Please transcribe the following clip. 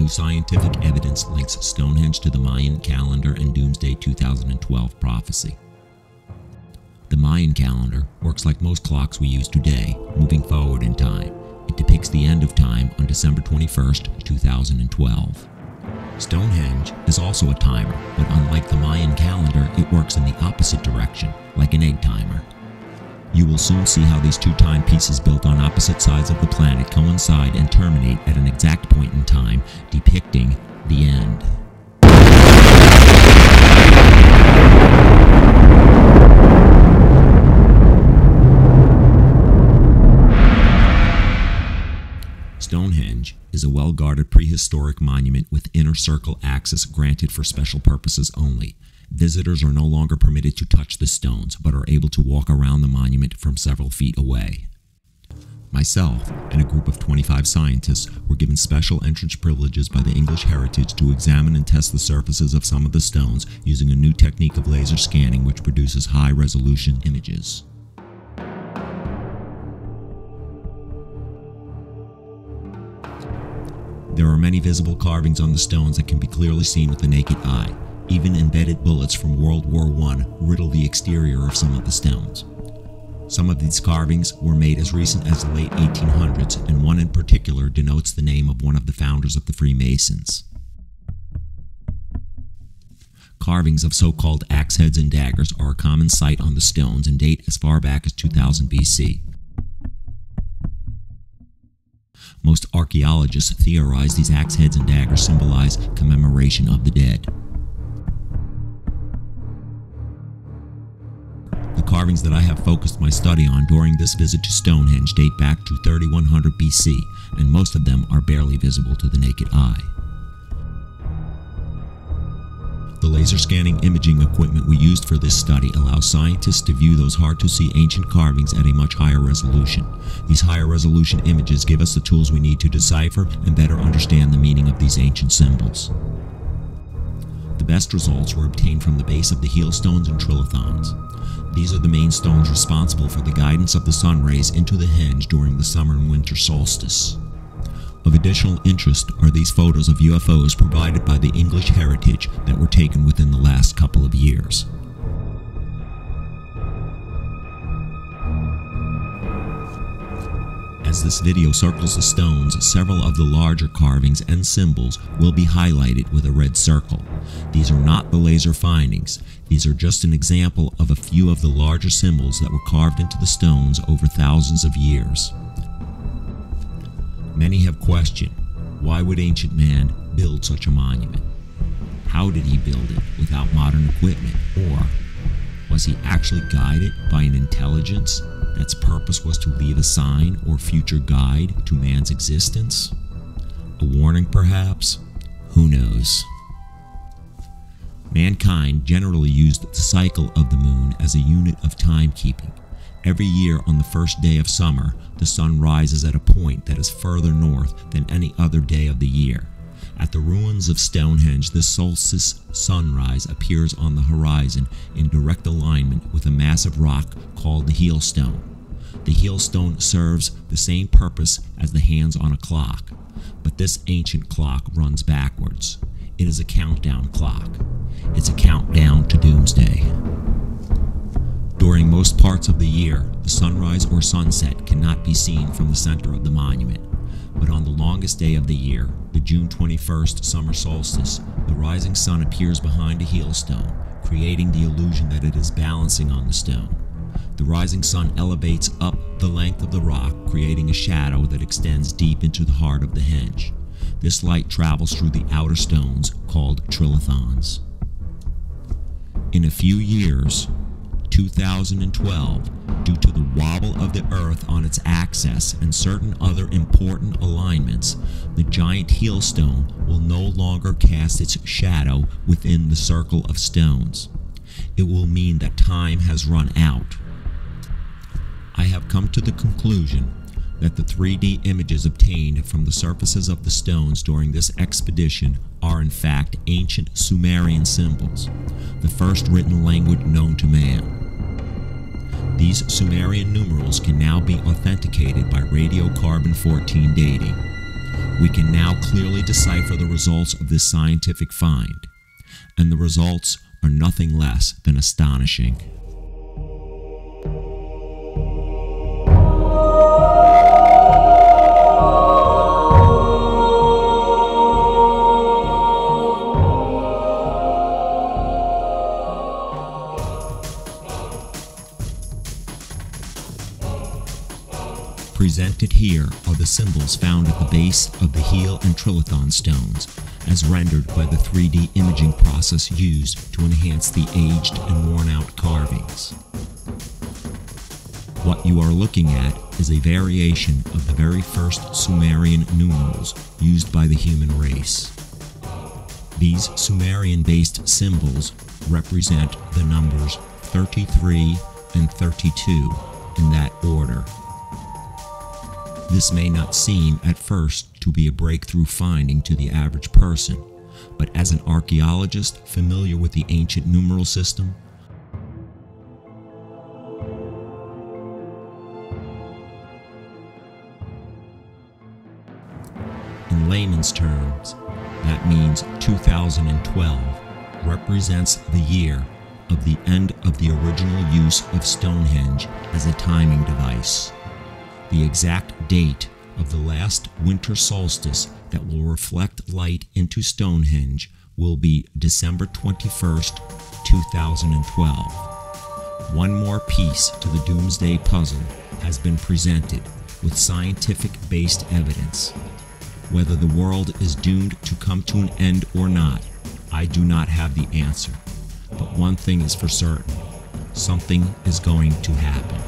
New scientific evidence links Stonehenge to the Mayan calendar and Doomsday 2012 prophecy. The Mayan calendar works like most clocks we use today, moving forward in time. It depicts the end of time on December 21st, 2012. Stonehenge is also a timer, but unlike the Mayan calendar, it works in the opposite direction, like an egg timer. You will soon see how these two timepieces built on opposite sides of the planet coincide and terminate at an exact point in time, depicting the end. Stonehenge is a well-guarded prehistoric monument with inner circle access granted for special purposes only. Visitors are no longer permitted to touch the stones, but are able to walk around the monument from several feet away. Myself and a group of 25 scientists were given special entrance privileges by the English Heritage to examine and test the surfaces of some of the stones using a new technique of laser scanning which produces high-resolution images. There are many visible carvings on the stones that can be clearly seen with the naked eye. Even embedded bullets from World War I riddle the exterior of some of the stones. Some of these carvings were made as recent as the late 1800s, and one in particular denotes the name of one of the founders of the Freemasons. Carvings of so-called axe heads and daggers are a common sight on the stones and date as far back as 2000 BC. Most archaeologists theorize these axe heads and daggers symbolize commemoration of the dead. The carvings that I have focused my study on during this visit to Stonehenge date back to 3100 BC, and most of them are barely visible to the naked eye. The laser scanning imaging equipment we used for this study allows scientists to view those hard-to-see ancient carvings at a much higher resolution. These higher resolution images give us the tools we need to decipher and better understand the meaning of these ancient symbols. The best results were obtained from the base of the heel stones and trilithons. These are the main stones responsible for the guidance of the sun rays into the henge during the summer and winter solstice. Of additional interest are these photos of UFOs provided by the English Heritage that were taken within the last couple of years. As this video circles the stones, several of the larger carvings and symbols will be highlighted with a red circle. These are not the laser findings. These are just an example of a few of the larger symbols that were carved into the stones over thousands of years. Many have questioned, why would ancient man build such a monument? How did he build it without modern equipment? Or was he actually guided by an intelligence that's purpose was to leave a sign or future guide to man's existence? A warning, perhaps? Who knows? Mankind generally used the cycle of the moon as a unit of timekeeping. Every year on the first day of summer, the sun rises at a point that is further north than any other day of the year. At the ruins of Stonehenge, this solstice sunrise appears on the horizon in direct alignment with a massive rock called the heel stone. The heel stone serves the same purpose as the hands on a clock, but this ancient clock runs backwards. It is a countdown clock. It's a countdown to Doomsday. During most parts of the year, the sunrise or sunset cannot be seen from the center of the monument. But on the longest day of the year, the June 21st summer solstice, the rising sun appears behind a heel stone, creating the illusion that it is balancing on the stone. The rising sun elevates up the length of the rock, creating a shadow that extends deep into the heart of the henge. This light travels through the outer stones, called trilithons. In a few years, 2012, due to the wobble of the Earth on its axis and certain other important alignments, the giant heel stone will no longer cast its shadow within the circle of stones. It will mean that time has run out. I have come to the conclusion that the 3D images obtained from the surfaces of the stones during this expedition are in fact ancient Sumerian symbols, the first written language known to man. These Sumerian numerals can now be authenticated by radiocarbon-14 dating. We can now clearly decipher the results of this scientific find, and the results are nothing less than astonishing. Presented here are the symbols found at the base of the heel and trilithon stones, as rendered by the 3D imaging process used to enhance the aged and worn-out carvings. What you are looking at is a variation of the very first Sumerian numerals used by the human race. These Sumerian-based symbols represent the numbers 33 and 32 in that order. This may not seem at first to be a breakthrough finding to the average person, but as an archaeologist familiar with the ancient numeral system, in layman's terms, that means 2012 represents the year of the end of the original use of Stonehenge as a timing device. The exact date of the last winter solstice that will reflect light into Stonehenge will be December 21st, 2012. One more piece to the Doomsday puzzle has been presented with scientific-based evidence. Whether the world is doomed to come to an end or not, I do not have the answer. But one thing is for certain: something is going to happen.